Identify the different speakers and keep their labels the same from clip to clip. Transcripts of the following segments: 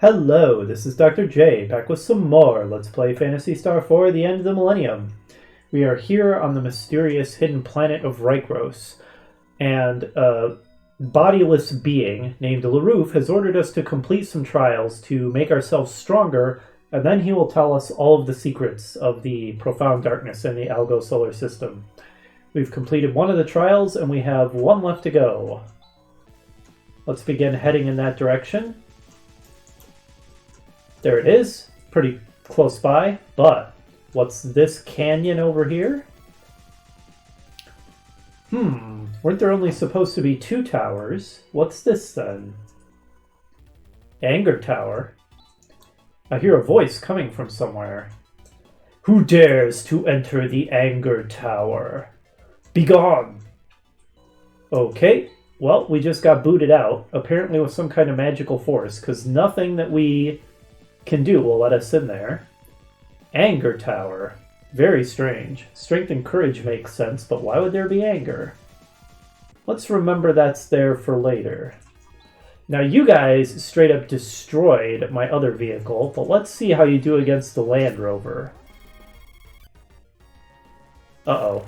Speaker 1: Hello, this is Dr. J, back with some more Let's Play Phantasy Star The End of the Millennium. We are here on the mysterious hidden planet of Rykros, and a bodiless being named LaRouf has ordered us to complete some trials to make ourselves stronger, and then he will tell us all of the secrets of the profound darkness in the Algos solar system. We've completed one of the trials, and we have one left to go. Let's begin heading in that direction. There it is, pretty close by, but what's this canyon over here? Weren't there only supposed to be 2 towers? What's this then? Anger Tower. I hear a voice coming from somewhere. Who dares to enter the Anger Tower? Begone! Okay, well, we just got booted out, apparently with some kind of magical force, because nothing that we can do will let us in there. Anger Tower. Very strange. Strength and courage makes sense, but why would there be anger? Let's remember that's there for later. Now you guys straight up destroyed my other vehicle, but let's see how you do against the Land Rover. Uh-oh.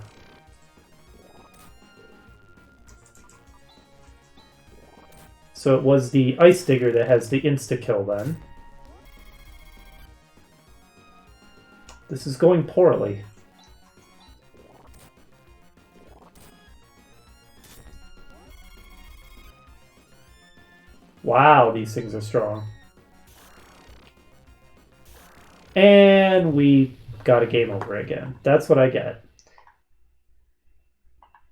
Speaker 1: So it was the Ice Digger that has the insta-kill then. This is going poorly. Wow, these things are strong. And we got a game over again. That's what I get.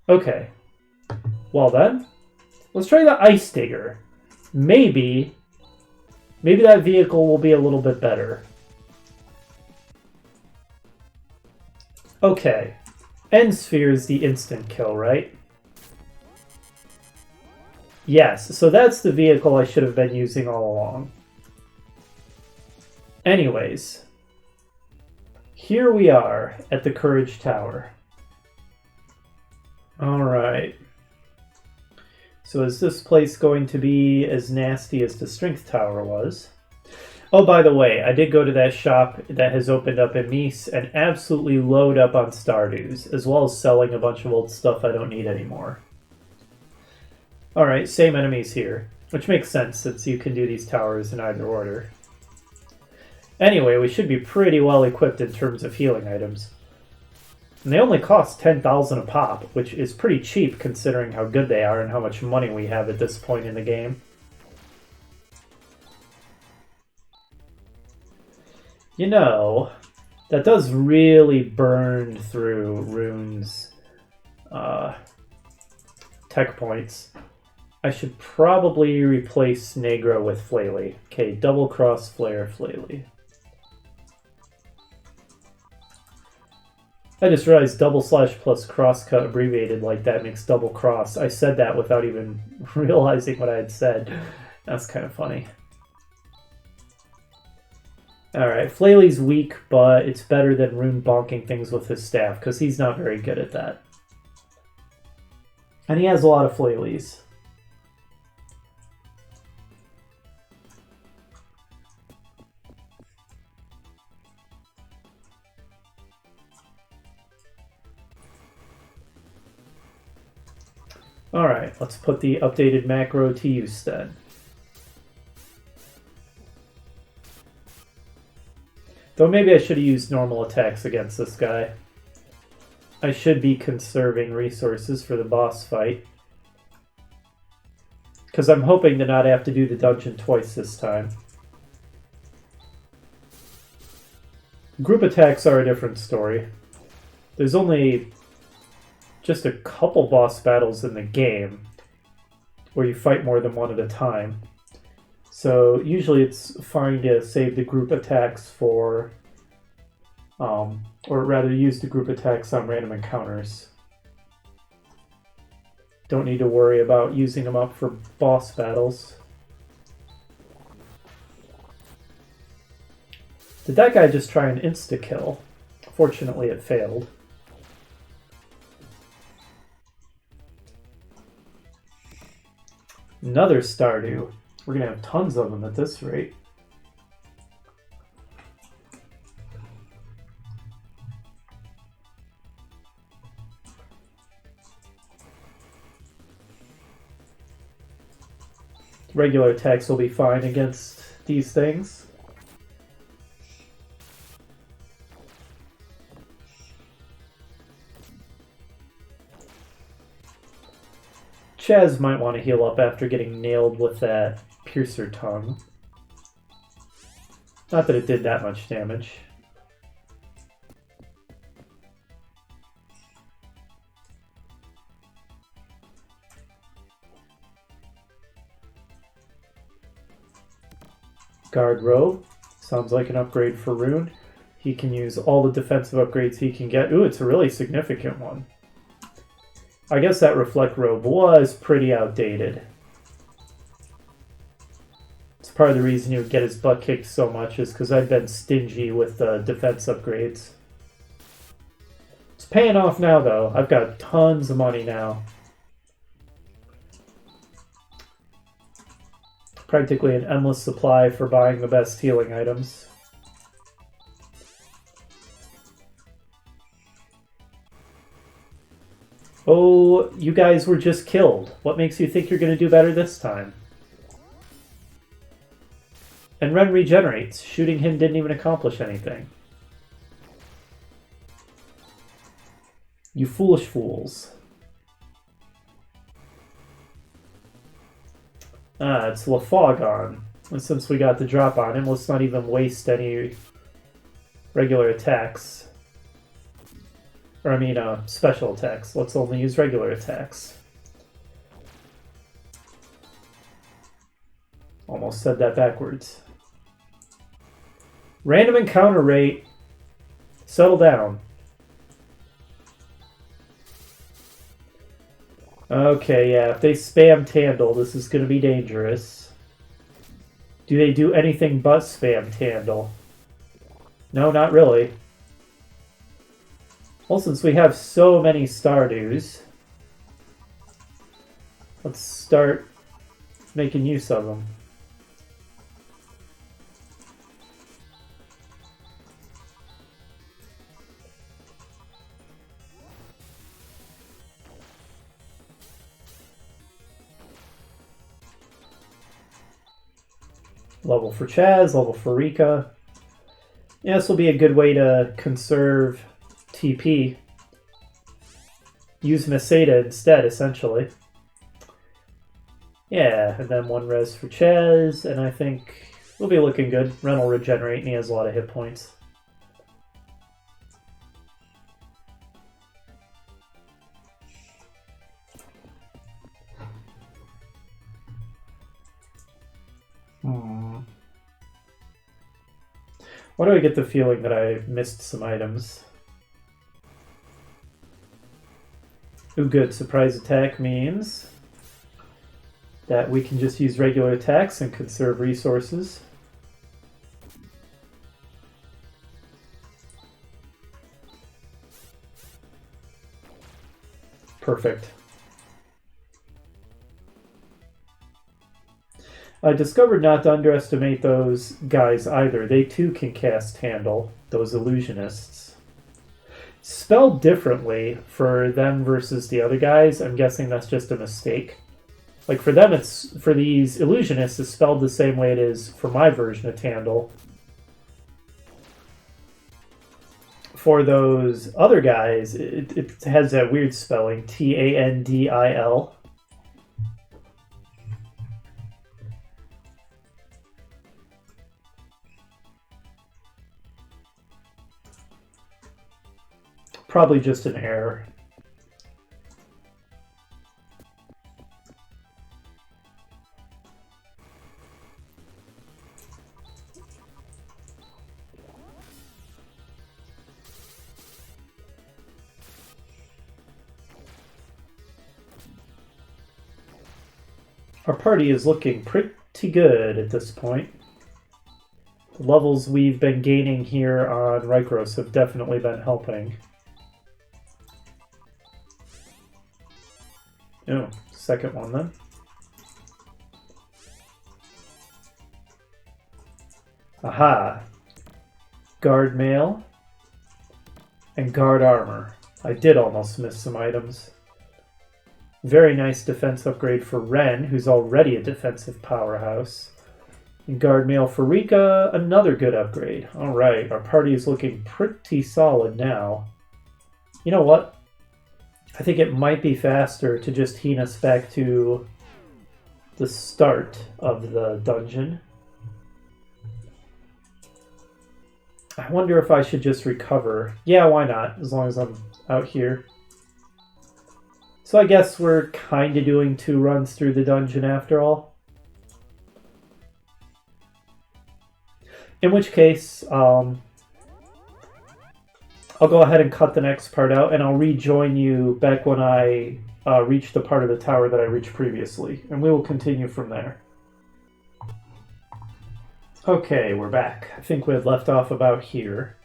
Speaker 1: Okay. Well then, let's try the Ice Digger. Maybe that vehicle will be a little bit better. Okay, End Sphere is the instant kill, right? Yes, so that's the vehicle I should have been using all along. Anyways, here we are at the Courage Tower. Alright. So is this place going to be as nasty as the Strength Tower was? Oh, by the way, I did go to that shop that has opened up in Mies and absolutely load up on Stardew's, as well as selling a bunch of old stuff I don't need anymore. Alright, same enemies here, which makes sense since you can do these towers in either order. Anyway, we should be pretty well equipped in terms of healing items. And they only cost 10,000 a pop, which is pretty cheap considering how good they are and how much money we have at this point in the game. You know, that does really burn through Rune's tech points. I should probably replace Negro with Flaily. Okay, double cross flare Flaily. I just realized double slash plus crosscut abbreviated like that makes double cross. I said that without even realizing what I had said. That's kind of funny. Alright, Flaily's weak, but it's better than Rune bonking things with his staff, because he's not very good at that. And he has a lot of Flailies. Alright, let's put the updated macro to use then. Though maybe I should have used normal attacks against this guy. I should be conserving resources for the boss fight. Because I'm hoping to not have to do the dungeon twice this time. Group attacks are a different story. There's only just a couple boss battles in the game where you fight more than one at a time. So usually it's fine to save the group attacks for, or rather use the group attacks on random encounters. Don't need to worry about using them up for boss battles. Did that guy just try an insta-kill? Fortunately it failed. Another Stardew. We're going to have tons of them at this rate. Regular attacks will be fine against these things. Chaz might want to heal up after getting nailed with that piercer tongue. Not that it did that much damage. Guard Robe. Sounds like an upgrade for Rune. He can use all the defensive upgrades he can get. Ooh, it's a really significant one. I guess that Reflect Robe was pretty outdated. It's part of the reason he would get his butt kicked so much is because I've been stingy with defense upgrades. It's paying off now, though. I've got tons of money now. Practically an endless supply for buying the best healing items. Oh, you guys were just killed. What makes you think you're going to do better this time? And Ren regenerates. Shooting him didn't even accomplish anything. You foolish fools. Ah, it's Lafogon. And since we got the drop on him, let's not even waste any regular attacks. Or I mean, special attacks. Let's only use regular attacks. Almost said that backwards. Random encounter rate. Settle down. Okay, yeah, if they spam Tandle, this is going to be dangerous. Do they do anything but spam Tandle? No, not really. Well, since we have so many Stardews, let's start making use of them. Level for Chaz, level for Rika. Yeah, this will be a good way to conserve TP. Use Meseta instead, essentially. Yeah, and then one res for Chaz, and I think we'll be looking good. Ren will regenerate, and he has a lot of hit points. Why do I get the feeling that I missed some items? Ooh, good. Surprise attack means that we can just use regular attacks and conserve resources. Perfect. I discovered not to underestimate those guys either. They too can cast Handle, those illusionists. Spelled differently for them versus the other guys. I'm guessing that's just a mistake. Like for them, it's for these illusionists, it's spelled the same way it is for my version of Tandle. For those other guys, it has that weird spelling, Tandil. Probably just an error. Our party is looking pretty good at this point. The levels we've been gaining here on Rykros have definitely been helping. Oh, second one then. Aha! Guard mail and guard armor. I did almost miss some items. Very nice defense upgrade for Ren, who's already a defensive powerhouse. And guard mail for Rika, another good upgrade. Alright, our party is looking pretty solid now. You know what? I think it might be faster to just heat us back to the start of the dungeon. I wonder if I should just recover. Yeah, why not? As long as I'm out here. So I guess we're kind of doing 2 runs through the dungeon after all. In which case, I'll go ahead and cut the next part out, and I'll rejoin you back when I reach the part of the tower that I reached previously, and we will continue from there. Okay, we're back. I think we had left off about here.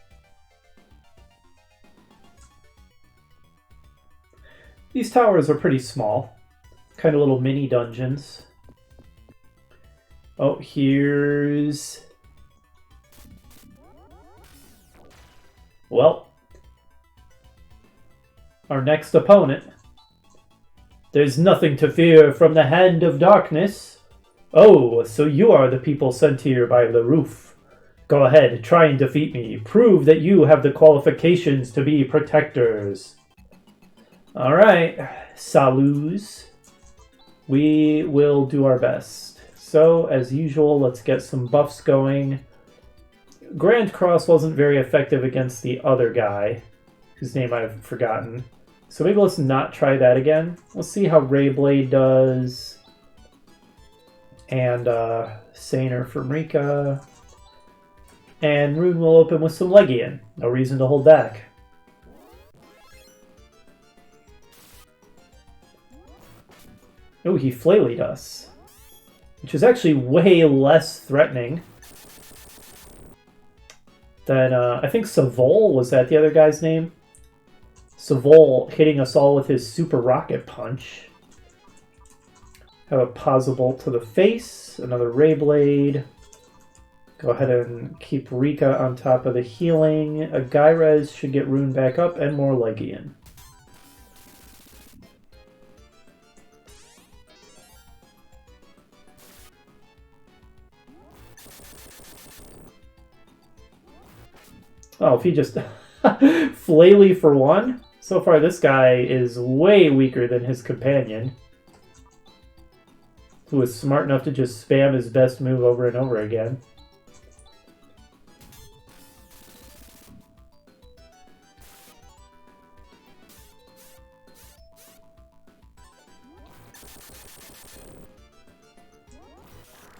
Speaker 1: These towers are pretty small, kind of little mini dungeons. Oh, here's... well, our next opponent. There's nothing to fear from the hand of darkness. Oh, so you are the people sent here by LaRouf. Go ahead, try and defeat me. Prove that you have the qualifications to be protectors. Alright, salus. We will do our best. So, as usual, let's get some buffs going. Grand Cross wasn't very effective against the other guy, whose name I've forgotten. So maybe let's not try that again. Let's see how Rayblade does. And Saner from Rika. And Rune will open with some Legion. No reason to hold back. Oh, he flayed us. Which is actually way less threatening than, I think Savol, was that the other guy's name? Savol hitting us all with his super rocket punch. Have a Pozibolt to the face, another Rayblade. Go ahead and keep Rika on top of the healing. A Gyrez should get Rune back up, and more Legion. Oh, if he just... Flaily for one? So far this guy is way weaker than his companion, who is smart enough to just spam his best move over and over again.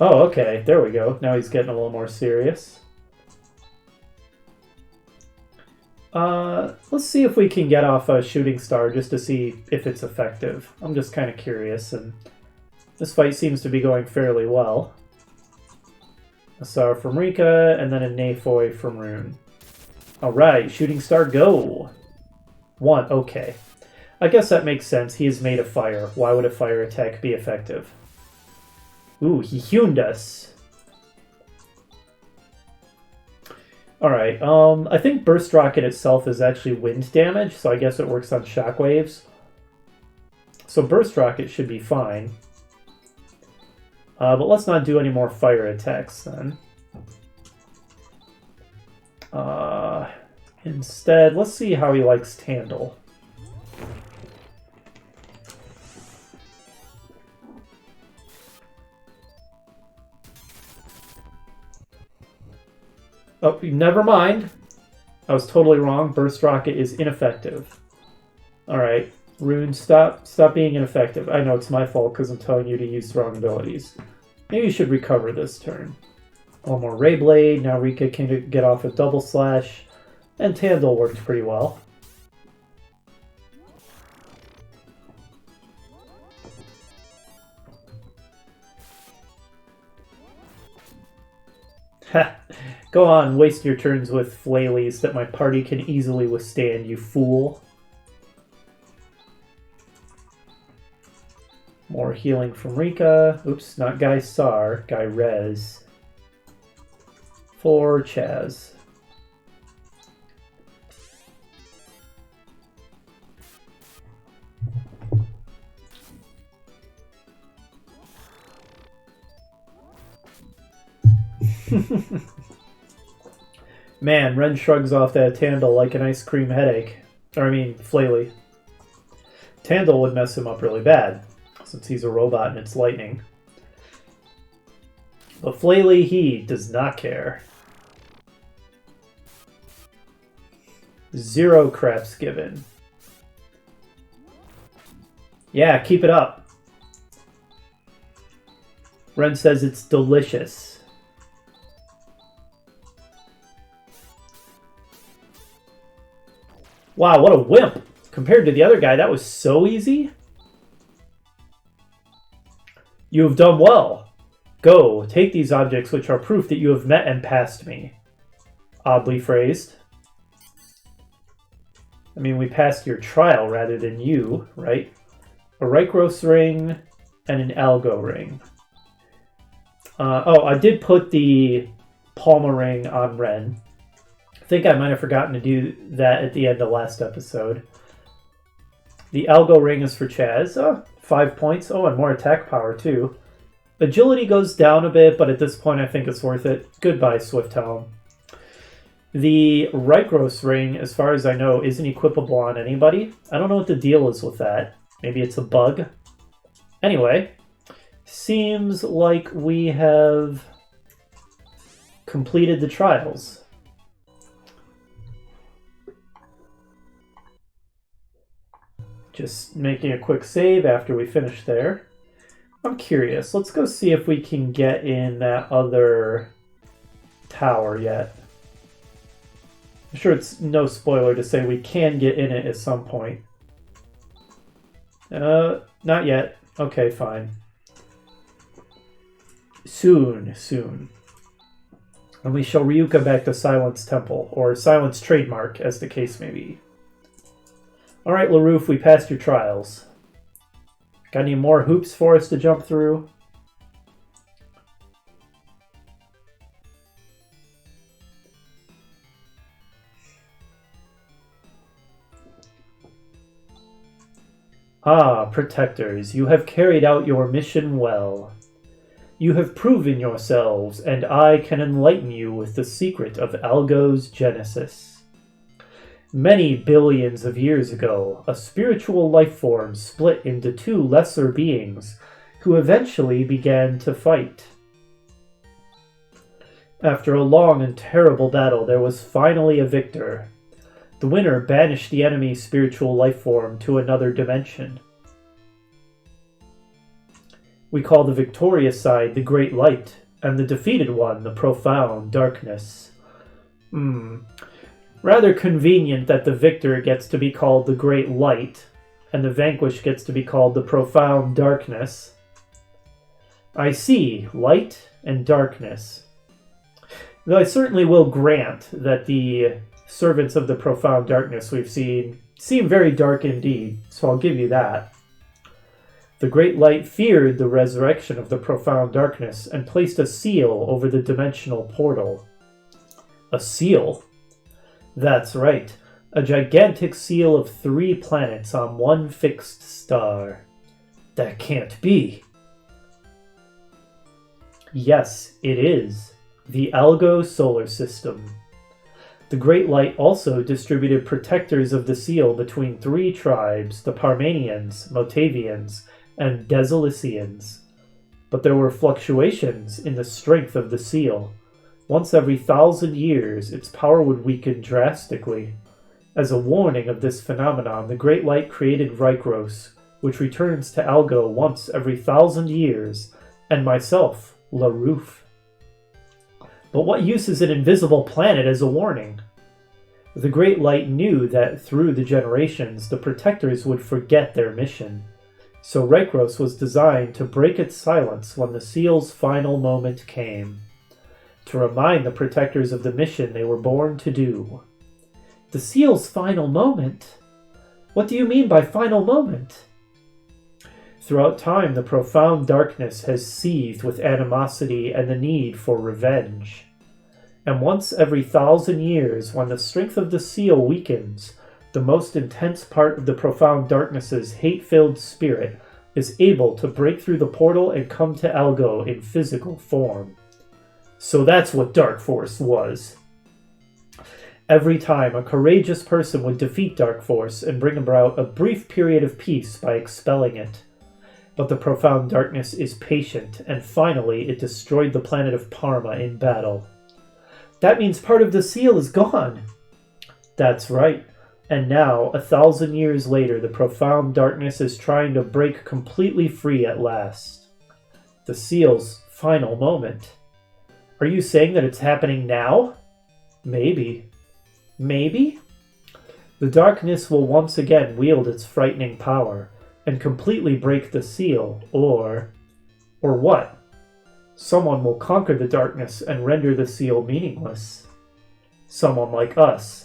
Speaker 1: Oh, okay. There we go. Now he's getting a little more serious. Let's see if we can get off a Shooting Star just to see if it's effective. I'm just kind of curious, and this fight seems to be going fairly well. A Star from Rika, and then a Nefoy from Rune. Alright, Shooting Star, go! 1, okay. I guess that makes sense. He is made of fire. Why would a fire attack be effective? Ooh, he hewned us. Alright, I think Burst Rocket itself is actually wind damage, so I guess it works on shockwaves. So Burst Rocket should be fine. But let's not do any more fire attacks then. Instead, let's see how he likes Tandle. Oh, never mind. I was totally wrong. Burst Rocket is ineffective. Alright. Rune, stop being ineffective. I know it's my fault because I'm telling you to use the wrong abilities. Maybe you should recover this turn. One more Rayblade. Now Rika can get off a Double Slash. And Tandle worked pretty well. Ha! Go on, waste your turns with flailies that my party can easily withstand, you fool. More healing from Rika. Oops, not Guy Sar, Guy Rez. For Chaz. Man, Ren shrugs off that Tandle like an ice cream headache. Flaley. Tandle would mess him up really bad, since he's a robot and it's lightning. But Flaley, he does not care. 0 craps given. Yeah, keep it up. Ren says it's delicious. Wow, what a wimp. Compared to the other guy, that was so easy. You have done well. Go, take these objects which are proof that you have met and passed me. Oddly phrased. I mean, we passed your trial rather than you, right? A Rycros ring and an Algo ring. I did put the Palma ring on Ren. I think I might have forgotten to do that at the end of last episode. The Algo ring is for Chaz. 5 points. Oh, and more attack power, too. Agility goes down a bit, but at this point I think it's worth it. Goodbye, Swift Helm. The Rycros ring, as far as I know, isn't equipable on anybody. I don't know what the deal is with that. Maybe it's a bug. Anyway, seems like we have completed the trials. Just making a quick save after we finish there. I'm curious. Let's go see if we can get in that other tower yet. I'm sure it's no spoiler to say we can get in it at some point. Not yet. Okay, fine. Soon. And we shall Ryuka back to Silence Temple, or Silence Trademark, as the case may be. Alright, LaRoof, we passed your trials. Got any more hoops for us to jump through? Ah, Protectors, you have carried out your mission well. You have proven yourselves, and I can enlighten you with the secret of Algos Genesis. Many billions of years ago, a spiritual life form split into 2 lesser beings who eventually began to fight. After a long and terrible battle, there was finally a victor. The winner banished the enemy spiritual life form to another dimension. We call the victorious side the Great Light, and the defeated one the Profound Darkness. Rather convenient that the victor gets to be called the Great Light, and the vanquished gets to be called the Profound Darkness. I see light and darkness. Though I certainly will grant that the servants of the Profound Darkness we've seen seem very dark indeed, so I'll give you that. The Great Light feared the resurrection of the Profound Darkness and placed a seal over the dimensional portal. A seal? That's right, a gigantic seal of 3 planets on one fixed star. That can't be. Yes, it is. The Algos solar system. The Great Light also distributed protectors of the seal between 3 tribes, the Parmanians, Motavians, and Desolicians. But there were fluctuations in the strength of the seal. Once every 1,000 years, its power would weaken drastically. As a warning of this phenomenon, the Great Light created Rycros, which returns to Algo once every 1,000 years, and myself, LaRoof. But what use is an invisible planet as a warning? The Great Light knew that through the generations, the Protectors would forget their mission. So Rycros was designed to break its silence when the seal's final moment came. To remind the Protectors of the mission they were born to do. The seal's final moment? What do you mean by final moment? Throughout time, the Profound Darkness has seethed with animosity and the need for revenge. And once every 1,000 years, when the strength of the seal weakens, the most intense part of the Profound Darkness's hate-filled spirit is able to break through the portal and come to Algo in physical form. So that's what Dark Force was. Every time, a courageous person would defeat Dark Force and bring about a brief period of peace by expelling it. But the profound darkness is patient, and finally it destroyed the planet of Parma in battle. That means part of the seal is gone. That's right. And now, 1,000 years later, the profound darkness is trying to break completely free at last. The seal's final moment. Are you saying that it's happening now? Maybe. Maybe? The darkness will once again wield its frightening power and completely break the seal, or what? Someone will conquer the darkness and render the seal meaningless. Someone like us.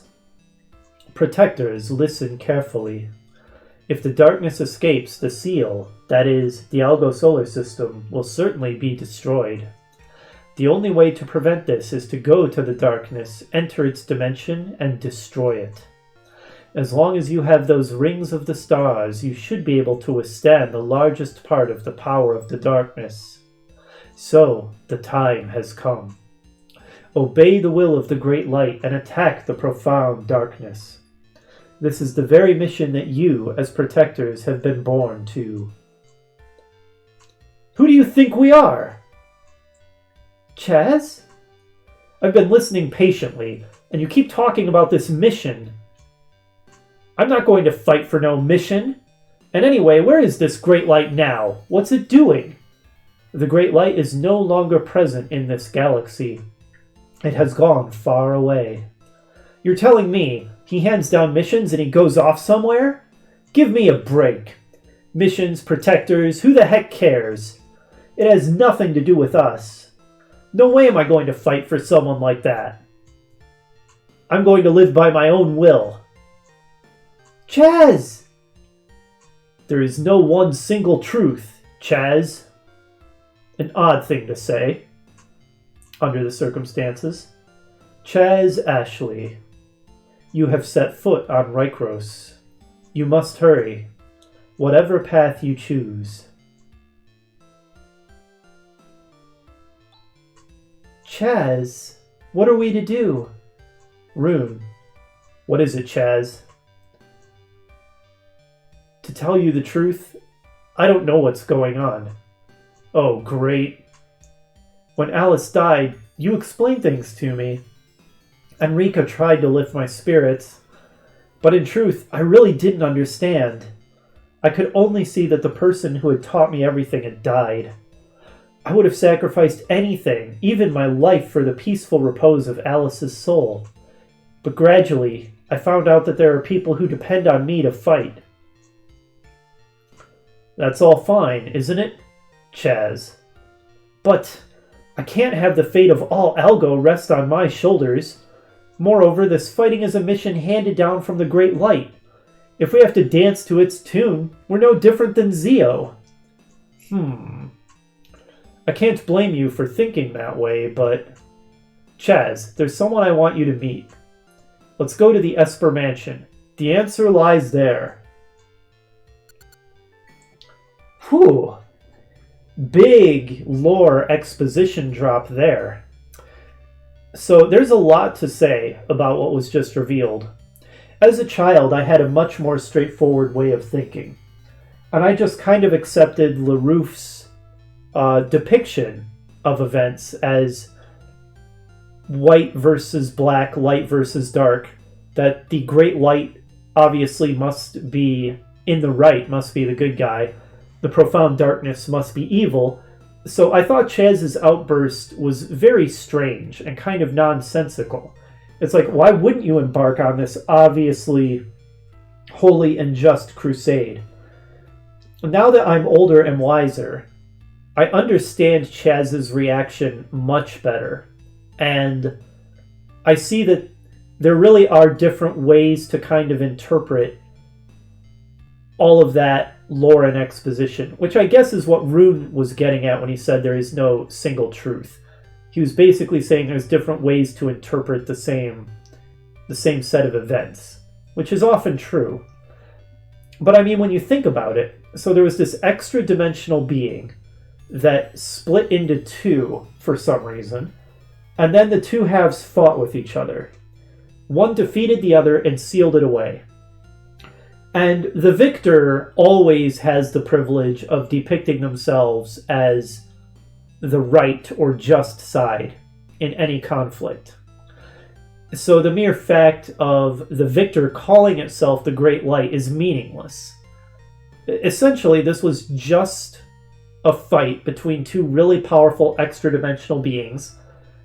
Speaker 1: Protectors, listen carefully. If the darkness escapes, the seal, that is, the Algos solar system, will certainly be destroyed. The only way to prevent this is to go to the darkness, enter its dimension, and destroy it. As long as you have those rings of the stars, you should be able to withstand the largest part of the power of the darkness. So, the time has come. Obey the will of the great light and attack the profound darkness. This is the very mission that you, as protectors, have been born to. Who do you think we are? Chaz? I've been listening patiently, and you keep talking about this mission. I'm not going to fight for no mission. And anyway, where is this great light now? What's it doing? The great light is no longer present in this galaxy. It has gone far away. You're telling me he hands down missions and he goes off somewhere? Give me a break. Missions, protectors, who the heck cares? It has nothing to do with us. No way am I going to fight for someone like that. I'm going to live by my own will. Chaz! There is no one single truth, Chaz. An odd thing to say, under the circumstances. Chaz Ashley, you have set foot on Rykros. You must hurry, whatever path you choose. Chaz, what are we to do? Rune, what is it, Chaz? To tell you the truth, I don't know what's going on. Oh, great. When Alice died, you explained things to me. Enrica tried to lift my spirits, but in truth, I really didn't understand. I could only see that the person who had taught me everything had died. I would have sacrificed anything, even my life, for the peaceful repose of Alice's soul. But gradually, I found out that there are people who depend on me to fight. That's all fine, isn't it, Chaz? But I can't have the fate of all Algo rest on my shoulders. Moreover, this fighting is a mission handed down from the Great Light. If we have to dance to its tune, we're no different than Zio. I can't blame you for thinking that way, but... Chaz, there's someone I want you to meet. Let's go to the Esper Mansion. The answer lies there. Whew. Big lore exposition drop there. So there's a lot to say about what was just revealed. As a child, I had a much more straightforward way of thinking. And I just kind of accepted LaRouf's depiction of events as white versus black, light versus dark. That the Great Light obviously must be in the right, must be the good guy. The profound darkness must be evil. So I thought Chaz's outburst was very strange and kind of nonsensical. It's like, why wouldn't you embark on this obviously holy and just crusade? Now that I'm older and wiser, I understand Chaz's reaction much better. And I see that there really are different ways to kind of interpret all of that lore and exposition, which I guess is what Rune was getting at when he said there is no single truth. He was basically saying there's different ways to interpret the same set of events, which is often true. But I mean, when you think about it, so there was this extra dimensional being that split into two for some reason, and then the two halves fought with each other. One defeated the other and sealed it away. And the victor always has the privilege of depicting themselves as the right or just side in any conflict. So the mere fact of the victor calling itself the Great Light is meaningless. Essentially, this was just a fight between two really powerful extra-dimensional beings.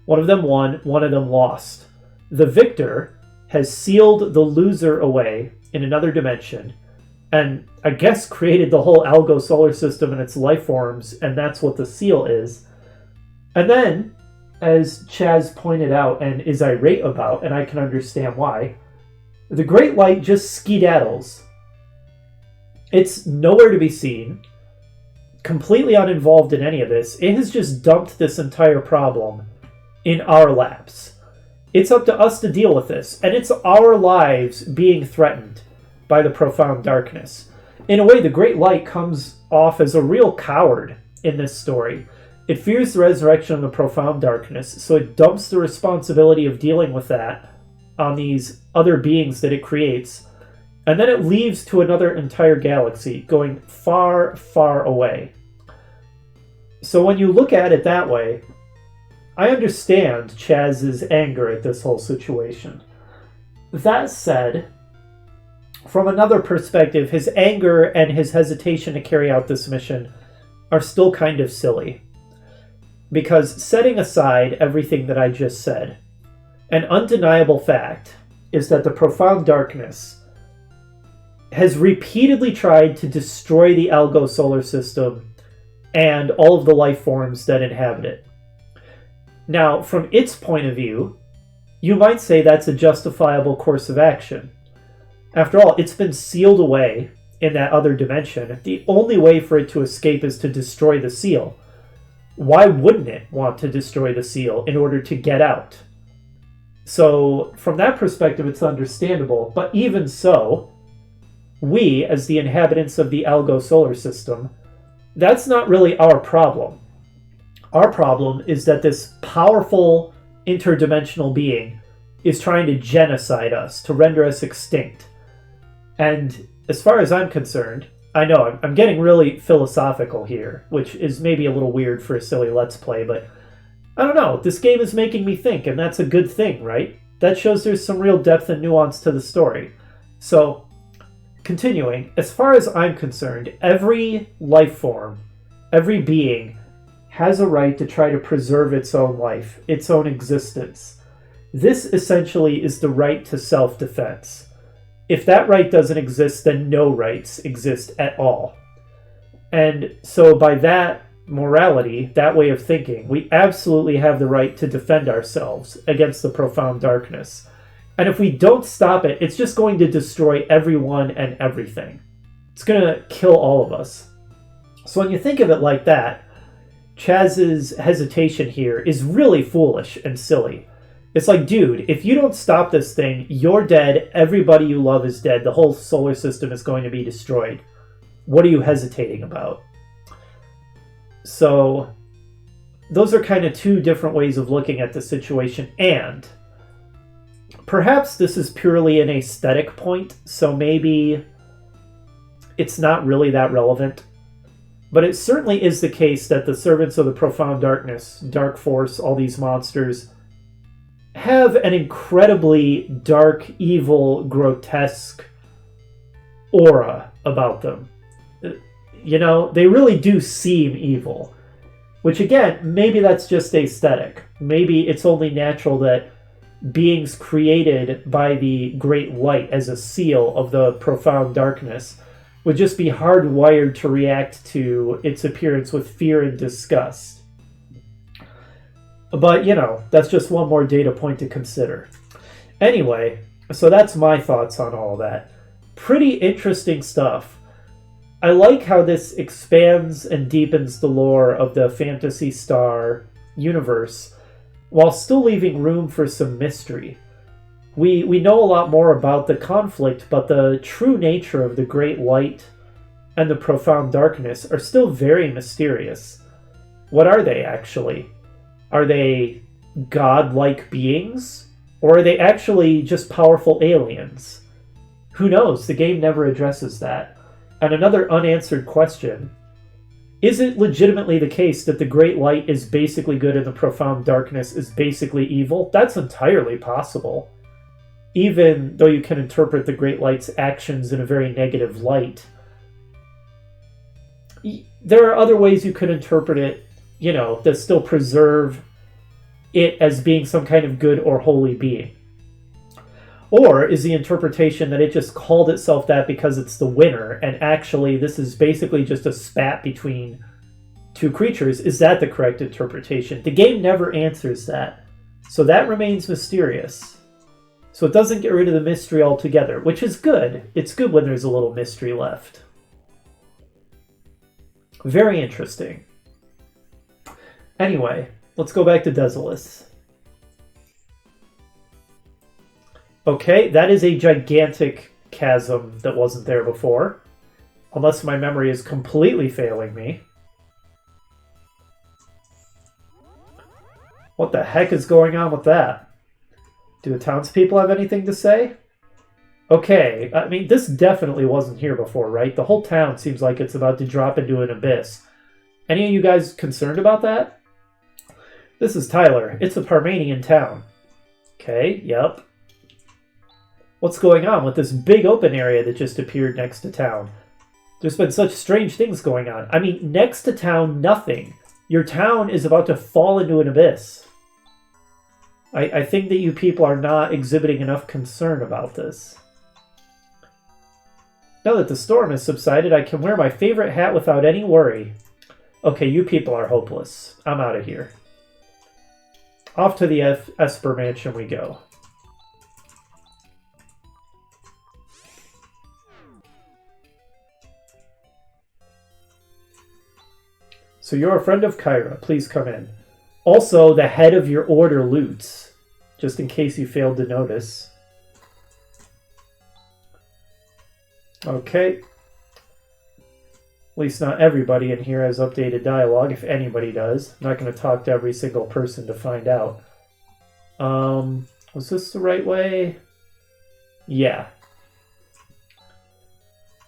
Speaker 1: One of them won, one of them lost. The victor has sealed the loser away in another dimension, and I guess created the whole Algos solar system and its life forms, and that's what the seal is. And then, as Chaz pointed out and is irate about, and I can understand why, the Great Light just skedaddles. It's nowhere to be seen, completely uninvolved in any of this. It has just dumped this entire problem in our laps. It's up to us to deal with this, and it's our lives being threatened by the profound darkness. In a way, the Great Light comes off as a real coward in this story. It fears the resurrection of the profound darkness, so it dumps the responsibility of dealing with that on these other beings that it creates, and then it leaves to another entire galaxy, going far, far away. So when you look at it that way, I understand Chaz's anger at this whole situation. That said, from another perspective, his anger and his hesitation to carry out this mission are still kind of silly. Because setting aside everything that I just said, an undeniable fact is that the profound darkness has repeatedly tried to destroy the Algos solar system and all of the life forms that inhabit it. Now, from its point of view, you might say that's a justifiable course of action. After all, it's been sealed away in that other dimension. The only way for it to escape is to destroy the seal. Why wouldn't it want to destroy the seal in order to get out? So, from that perspective, it's understandable. But even so, we, as the inhabitants of the Algos solar system, that's not really our problem. Our problem is that this powerful interdimensional being is trying to genocide us, to render us extinct. And as far as I'm concerned, I know I'm getting really philosophical here, which is maybe a little weird for a silly Let's Play, but I don't know, this game is making me think, and that's a good thing, right? That shows there's some real depth and nuance to the story. So, continuing, as far as I'm concerned, every life form, every being, has a right to try to preserve its own life, its own existence. This essentially is the right to self-defense. If that right doesn't exist, then no rights exist at all. And so by that morality, that way of thinking, we absolutely have the right to defend ourselves against the profound darkness. And if we don't stop it, it's just going to destroy everyone and everything. It's going to kill all of us. So when you think of it like that, Chaz's hesitation here is really foolish and silly. It's like, dude, if you don't stop this thing, you're dead, everybody you love is dead, the whole solar system is going to be destroyed. What are you hesitating about? So, those are kind of two different ways of looking at the situation, and perhaps this is purely an aesthetic point, so maybe it's not really that relevant. But it certainly is the case that the servants of the profound darkness, dark force, all these monsters, have an incredibly dark, evil, grotesque aura about them. You know, they really do seem evil. Which again, maybe that's just aesthetic. Maybe it's only natural that beings created by the Great Light as a seal of the profound darkness would just be hardwired to react to its appearance with fear and disgust. But, you know, that's just one more data point to consider. Anyway, so that's my thoughts on all that. Pretty interesting stuff. I like how this expands and deepens the lore of the Phantasy Star universe, while still leaving room for some mystery. We know a lot more about the conflict, but the true nature of the Great Light and the profound darkness are still very mysterious. What are they, actually? Are they godlike beings? Or are they actually just powerful aliens? Who knows? The game never addresses that. And another unanswered question, is it legitimately the case that the Great Light is basically good and the Profound Darkness is basically evil? That's entirely possible. Even though you can interpret the Great Light's actions in a very negative light, there are other ways you could interpret it, that still preserve it as being some kind of good or holy being. Or is the interpretation that it just called itself that because it's the winner, and actually this is basically just a spat between two creatures? Is that the correct interpretation? The game never answers that, so that remains mysterious. So it doesn't get rid of the mystery altogether, which is good. It's good when there's a little mystery left. Very interesting. Anyway, let's go back to Desolus. Okay, that is a gigantic chasm that wasn't there before. Unless my memory is completely failing me. What the heck is going on with that? Do the townspeople have anything to say? Okay, I mean, this definitely wasn't here before, right? The whole town seems like it's about to drop into an abyss. Any of you guys concerned about that? This is Tyler. It's a Parmanian Town. Okay, yep. What's going on with this big open area that just appeared next to town? There's been such strange things going on. I mean, next to town, nothing. Your town is about to fall into an abyss. I think that you people are not exhibiting enough concern about this. Now that the storm has subsided, I can wear my favorite hat without any worry. Okay, you people are hopeless. I'm out of here. Off to the Esper Mansion we go. So you're a friend of Kyra. Please come in. Also, the head of your order loots, just in case you failed to notice. Okay. At least not everybody in here has updated dialogue, if anybody does. I'm not going to talk to every single person to find out. Was this the right way? Yeah.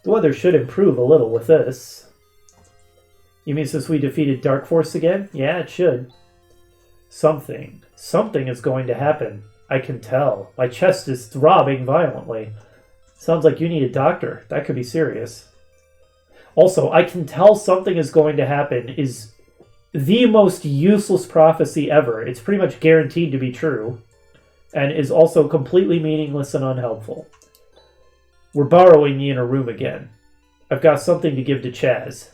Speaker 1: The weather should improve a little with this. You mean since we defeated Dark Force again? Yeah, it should. Something is going to happen. I can tell. My chest is throbbing violently. Sounds like you need a doctor. That could be serious. Also, I can tell something is going to happen is the most useless prophecy ever. It's pretty much guaranteed to be true, and is also completely meaningless and unhelpful. We're borrowing the inner room again. I've got something to give to Chaz.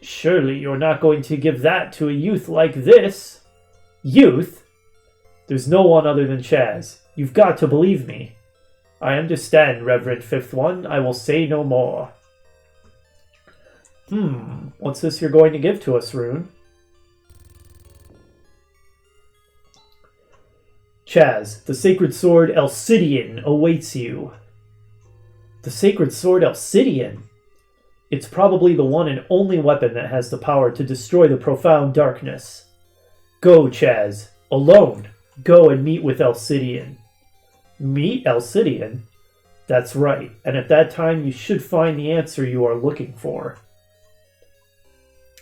Speaker 1: Surely you're not going to give that to a youth like this. Youth? There's no one other than Chaz. You've got to believe me. I understand, Reverend Fifth One. I will say no more. What's this you're going to give to us, Rune? Chaz, the sacred sword Alcidian awaits you. The sacred sword Alcidian? It's probably the one and only weapon that has the power to destroy the profound darkness. Go, Chaz. Alone. Go and meet with Alcidian. Meet Alcidian? That's right, and at that time you should find the answer you are looking for.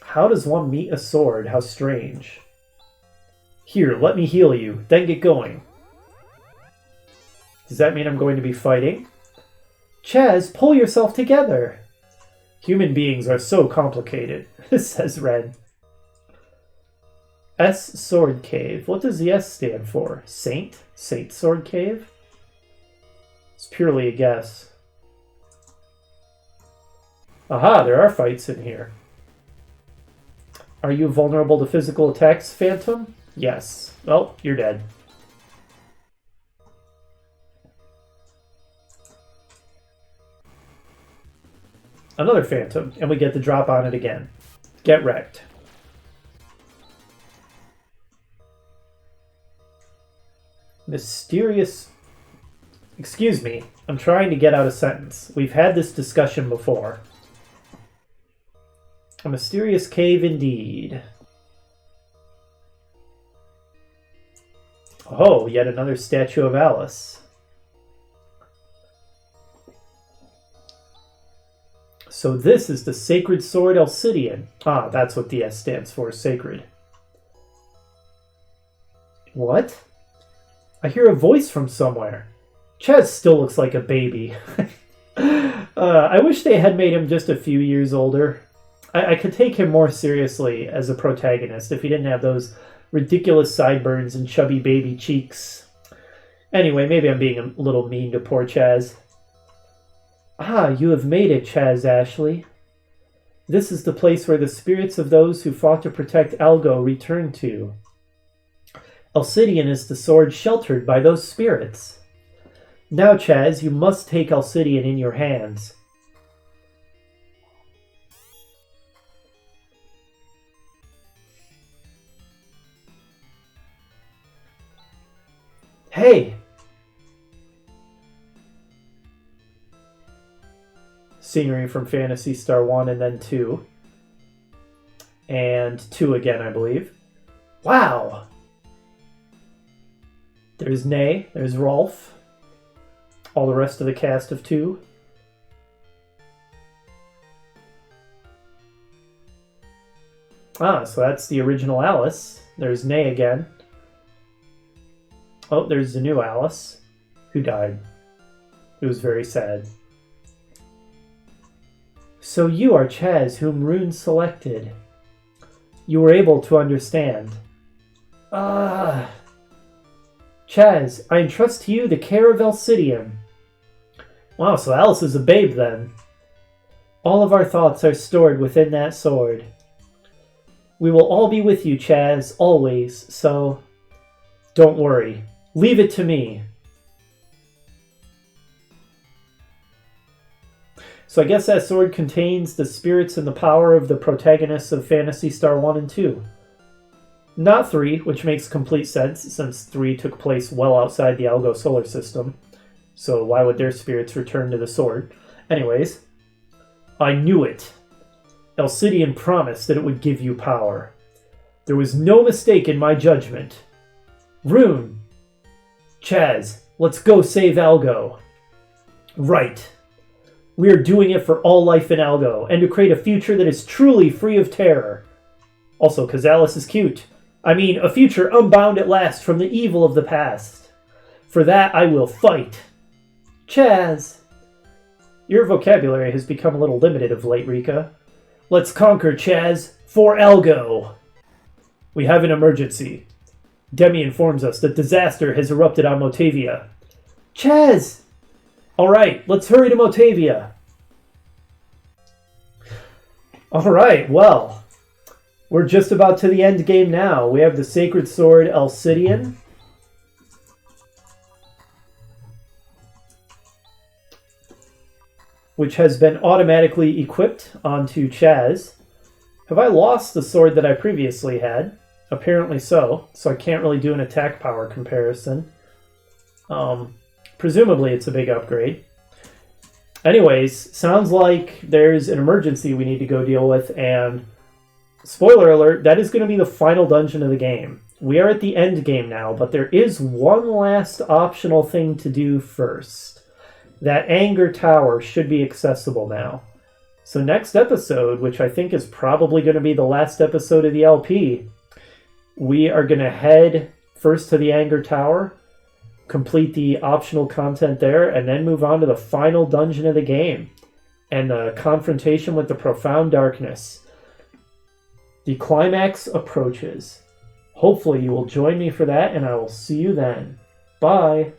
Speaker 1: How does one meet a sword? How strange. Here, let me heal you, then get going. Does that mean I'm going to be fighting? Chaz, pull yourself together. Human beings are so complicated, says Red. S Sword Cave. What does the S stand for? Saint? Saint Sword Cave? It's purely a guess. Aha, there are fights in here. Are you vulnerable to physical attacks, Phantom? Yes. Well, you're dead. Another Phantom, and we get the drop on it again. Get wrecked. Mysterious... Excuse me, I'm trying to get out a sentence. We've had this discussion before. A mysterious cave indeed. Oh, yet another statue of Alice. So this is the Sacred Sword Alcidian. Ah, that's what the S stands for, sacred. What? I hear a voice from somewhere. Chaz still looks like a baby. I wish they had made him just a few years older. I could take him more seriously as a protagonist if he didn't have those ridiculous sideburns and chubby baby cheeks. Anyway, maybe I'm being a little mean to poor Chaz. Ah, you have made it, Chaz Ashley. This is the place where the spirits of those who fought to protect Algo return to. Alcidian is the sword sheltered by those spirits. Now, Chaz, you must take Alcidian in your hands. Hey! Scenery from Phantasy Star 1 and then 2. And 2 again, I believe. Wow! There's Nay, there's Rolf. All the rest of the cast of 2. Ah, so that's the original Alice. There's Nay again. Oh, there's the new Alice, who died. It was very sad. So you are Chaz, whom Rune selected. You were able to understand. Ah. Chaz, I entrust to you the care of Alcidian. Wow, so Alice is a babe then. All of our thoughts are stored within that sword. We will all be with you, Chaz, always, so don't worry. Leave it to me. So I guess that sword contains the spirits and the power of the protagonists of Phantasy Star 1 and 2. Not 3, which makes complete sense, since 3 took place well outside the Algo solar system. So why would their spirits return to the sword? Anyways, I knew it. Alcidian promised that it would give you power. There was no mistake in my judgment. Rune! Chaz, let's go save Algo. Right. We are doing it for all life in Algo, and to create a future that is truly free of terror. Also, because Alice is cute. I mean, a future unbound at last from the evil of the past. For that, I will fight. Chaz. Your vocabulary has become a little limited of late, Rika. Let's conquer, Chaz, for Algo. We have an emergency. Demi informs us that disaster has erupted on Motavia. Chaz! Alright, let's hurry to Motavia. Alright, well, we're just about to the end game now. We have the Sacred Sword Alcidian. Which has been automatically equipped onto Chaz. Have I lost the sword that I previously had? Apparently so I can't really do an attack power comparison. Presumably it's a big upgrade. Anyways, sounds like there's an emergency we need to go deal with, and spoiler alert, that is going to be the final dungeon of the game. We are at the end game now, but there is one last optional thing to do first. That Anger Tower should be accessible now. So next episode, which I think is probably going to be the last episode of the LP, we are going to head first to the Anger Tower, complete the optional content there, and then move on to the final dungeon of the game and the confrontation with the Profound Darkness. The climax approaches. Hopefully you will join me for that, and I will see you then. Bye!